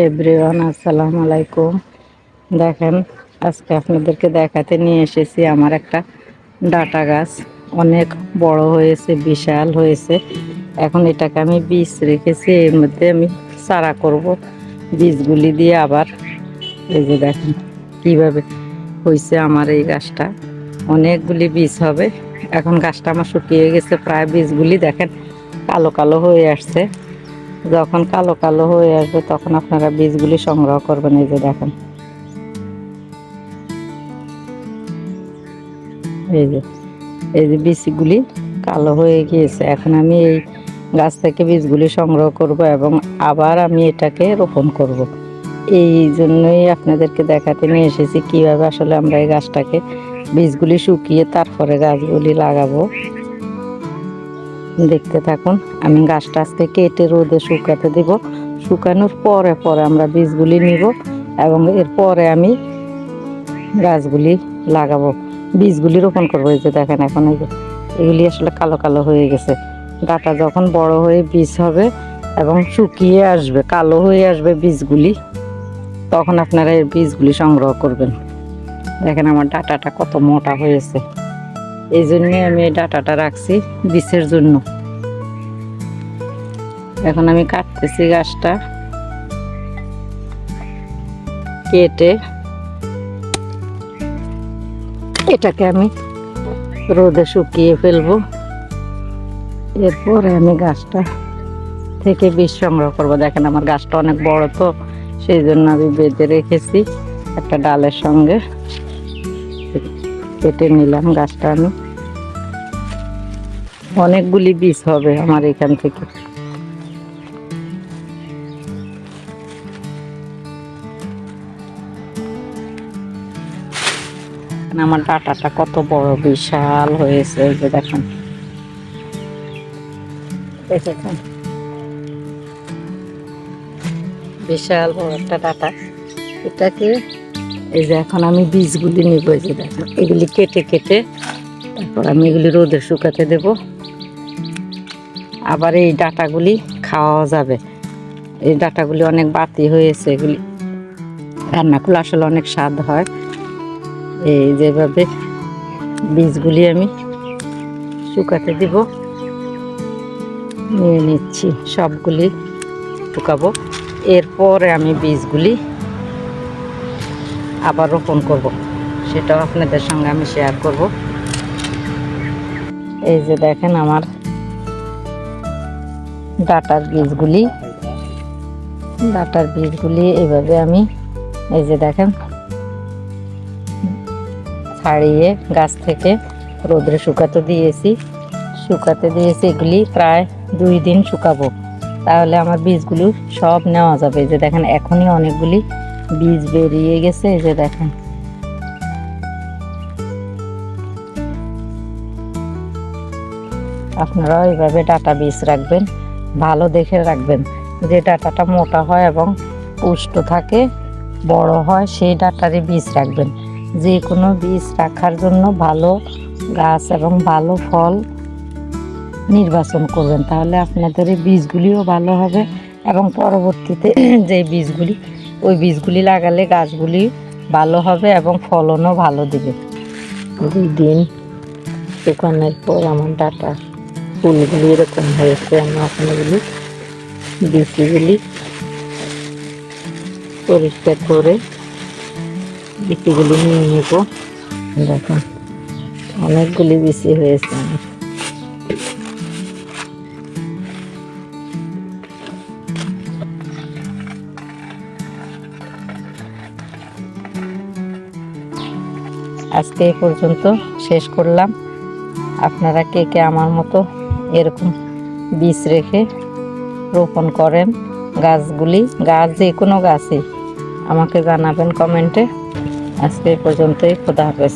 Everyone, আসসালামু আলাইকুম। দেখেন, আজকে আপনাদেরকে দেখাতে নিয়ে এসেছি আমার একটা ডাটা গাছ। অনেক বড় হয়েছে, বিশাল হয়েছে। এখন এটাকে আমি বীজ রেখেছি, এর মধ্যে আমি চারা করব। বীজগুলি দিয়ে আবার এই যে দেখেন কিভাবে হয়েছে আমার এই গাছটা। অনেকগুলি বীজ হবে। এখন গাছটা আমার শুকিয়ে গেছে, প্রায় বীজগুলি দেখেন কালো কালো হয়ে আসছে। যখন কালো কালো হয়ে আসবে তখন আপনারা বীজগুলি সংগ্রহ করবেন। এই যে দেখেন, এই যে বীজগুলি কালো হয়ে গিয়েছে। এখন আমি এই গাছ থেকে বীজগুলি সংগ্রহ করব এবং আবার আমি এটাকে রোপণ করব। এই জন্যই আপনাদেরকে দেখাতে নিয়ে এসেছি কিভাবে আসলে আমরা এই গাছটাকে বীজগুলি শুকিয়ে তারপরে গাছগুলি লাগাবো। দেখতে থাকুন। আমি গাছটা আজকে কেটে রোদে শুকাতে দেব। শুকানোর পরে পরে আমরা বীজগুলি নিব এবং এরপরে আমি গাছগুলি লাগাবো, বীজগুলি রোপণ করবো। এই যে দেখেন, এখন এই যে এগুলি আসলে কালো কালো হয়ে গেছে। ডাটা যখন বড় হয়ে বীজ হবে এবং শুকিয়ে আসবে, কালো হয়ে আসবে বীজগুলি, তখন আপনারা এই বীজগুলি সংগ্রহ করবেন। দেখেন আমার ডাটাটা কত মোটা হয়েছে। এই জন্যে আমি এই ডাটাটা রাখছি বীজের জন্য। এখন আমি কাটতেছি গাছটা, কেটে এটাকে আমি রোদে শুকিয়ে ফেলবো। এরপরে আমি গাছটা থেকে বীজ সংগ্রহ করব। দেখেন আমার গাছটা অনেক বড়, তো সেই জন্য আমি বেঁধে রেখেছি একটা ডালের সঙ্গে। কেটে নিলাম গাছটা। আমি অনেকগুলি বীজ হবে আমার এখান থেকে। আমার ডাটাটা কত বড়, বিশাল হয়েছে। এই যে দেখেন, দেখেছেন বিশাল বড় একটা ডাটা। এটাকে এই যে এখন আমি বীজগুলি নিব। এই যে দেখেন, এগুলি কেটে কেটে তারপর আমি এগুলি রোদে শুকাতে দেব। আবার এই ডাটাগুলি খাওয়া যাবে। এই ডাটাগুলি অনেক বাতি হয়েছে, এগুলি রান্না করলে আসলে অনেক স্বাদ হয়। এই যেভাবে বীজগুলি আমি শুকাতে দিব, নিয়ে নিচ্ছি, সবগুলি শুকাবো। এরপরে আমি বীজগুলি আবার রোপণ করব, সেটাও আপনাদের সঙ্গে আমি শেয়ার করব। এই যে দেখেন আমার ডাটার বীজগুলি এইভাবে আমি এই যে দেখেন ছাড়িয়ে গাছ থেকে রোদে শুকাতে দিয়েছি। এগুলি প্রায় 2 দিন শুকাবো, তাহলে আমার বীজগুলো সব নেওয়া যাবে। এই যে দেখেন এখনই অনেকগুলি বীজ বেরিয়ে গেছে। এই যে দেখেন, আপনারাও এইভাবে ডাটা বীজ রাখবেন, ভালো দেখে রাখবেন। যে ডাটাটা মোটা হয় এবং পুষ্ট থাকে, বড় হয়, সেই ডাটারই বীজ রাখবেন। যে কোনো বীজ রাখার জন্য ভালো গাছ এবং ভালো ফল নির্বাচন করবেন, তাহলে আপনাদের এই বীজগুলিও ভালো হবে এবং পরবর্তীতে যে বীজগুলি, ওই বীজগুলি লাগালে গাছগুলি ভালো হবে এবং ফলনও ভালো দিবে। 2 দিন শুকানোর পর আমার ডাটা ফুলগুলি এরকম হয়েছে। আমি আপনাগুলি বীজগুলি পরিষ্কার করে বিচিগুলি নিয়ে নেব। দেখুন অনেকগুলি বিচি হয়েছে আমার। আজকে এই পর্যন্ত শেষ করলাম। আপনারা কে কে আমার মতো এরকম বীজ রেখে রোপণ করেন গাছগুলি, গাছ যে কোনো গাছই আমাকে জানাবেন কমেন্টে। আজকে এই পর্যন্তই। খোদা হাফেজ।